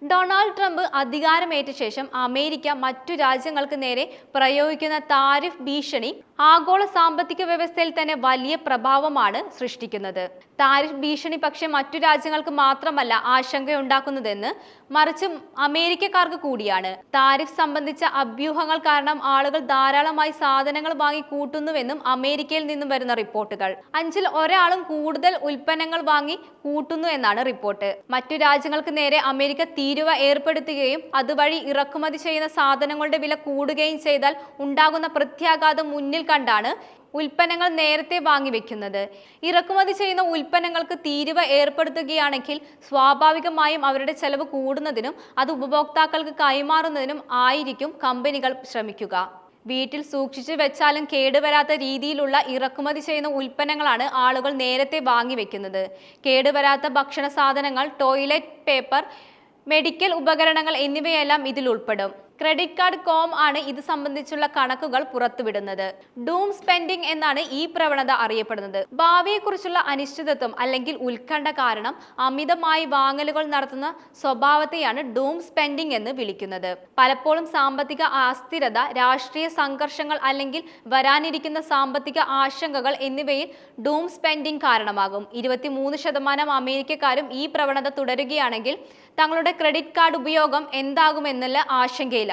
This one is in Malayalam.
ഡൊണാൾഡ് ട്രംപ് അധികാരമേറ്റ ശേഷം അമേരിക്ക മറ്റു രാജ്യങ്ങൾക്ക് നേരെ പ്രയോഗിക്കുന്ന താരിഫ് ഭീഷണി ആഗോള സാമ്പത്തിക വ്യവസ്ഥയിൽ തന്നെ വലിയ പ്രഭാവമാണ് സൃഷ്ടിക്കുന്നത്. താരിഫ് ഭീഷണി പക്ഷേ മറ്റു രാജ്യങ്ങൾക്ക് മാത്രമല്ല ആശങ്കയുണ്ടാക്കുന്നതെന്ന്, മറിച്ച് അമേരിക്കക്കാർക്ക് കൂടിയാണ്. താരിഫ് സംബന്ധിച്ച അഭ്യൂഹങ്ങൾ കാരണം ആളുകൾ ധാരാളമായി സാധനങ്ങൾ വാങ്ങി കൂട്ടുന്നുവെന്നും അമേരിക്കയിൽ നിന്നും വരുന്ന റിപ്പോർട്ടുകൾ. 5ൽ ഒരാളും കൂടുതൽ ഉൽപ്പന്നങ്ങൾ വാങ്ങി കൂട്ടുന്നു എന്നാണ് റിപ്പോർട്ട്. മറ്റു രാജ്യങ്ങൾക്ക് നേരെ അമേരിക്ക തീരുവ ഏർപ്പെടുത്തുകയും അതുവഴി ഇറക്കുമതി ചെയ്യുന്ന സാധനങ്ങളുടെ വില കൂടുകയും ചെയ്താൽ ഉണ്ടാകുന്ന പ്രത്യാഘാതം മുന്നിൽ കണ്ടാണ് ഉൽപ്പന്നങ്ങൾ നേരത്തെ വാങ്ങിവെക്കുന്നത്. ഇറക്കുമതി ചെയ്യുന്ന ഉൽപ്പന്നങ്ങൾക്ക് തീരുവ ഏർപ്പെടുത്തുകയാണെങ്കിൽ സ്വാഭാവികമായും അവരുടെ ചെലവ് കൂടുന്നതിനും അത് ഉപഭോക്താക്കൾക്ക് കൈമാറുന്നതിനും ആയിരിക്കും കമ്പനികൾ ശ്രമിക്കുക. വീട്ടിൽ സൂക്ഷിച്ചു വെച്ചാലും കേടുവരാത്ത രീതിയിലുള്ള ഇറക്കുമതി ചെയ്യുന്ന ഉൽപ്പന്നങ്ങളാണ് ആളുകൾ നേരത്തെ വാങ്ങിവെക്കുന്നത്. കേടുവരാത്ത ഭക്ഷണ സാധനങ്ങൾ, ടോയ്ലറ്റ് പേപ്പർ, മെഡിക്കൽ ഉപകരണങ്ങൾ എന്നിവയെല്ലാം ഇതിൽ ഉൾപ്പെടും. ക്രെഡിറ്റ് കാർഡ് കോം ആണ് ഇത് സംബന്ധിച്ചുള്ള കണക്കുകൾ പുറത്തുവിടുന്നത്. ഡൂം സ്പെൻഡിംഗ് എന്നാണ് ഈ പ്രവണത അറിയപ്പെടുന്നത്. ഭാവിയെക്കുറിച്ചുള്ള അനിശ്ചിതത്വം അല്ലെങ്കിൽ ഉത്കണ്ഠ കാരണം അമിതമായി വാങ്ങലുകൾ നടത്തുന്ന സ്വഭാവത്തെയാണ് ഡൂം സ്പെൻഡിംഗ് എന്ന് വിളിക്കുന്നത്. പലപ്പോഴും സാമ്പത്തിക അസ്ഥിരത, രാഷ്ട്രീയ സംഘർഷങ്ങൾ അല്ലെങ്കിൽ വരാനിരിക്കുന്ന സാമ്പത്തിക ആശങ്കകൾ എന്നിവയിൽ ഡൂം സ്പെൻഡിംഗ് കാരണമാകും. 23% അമേരിക്കക്കാരും ഈ പ്രവണത തുടരുകയാണെങ്കിൽ തങ്ങളുടെ ക്രെഡിറ്റ് കാർഡ് ഉപയോഗം എന്താകുമെന്നുള്ള ആശങ്കയിലാണ്.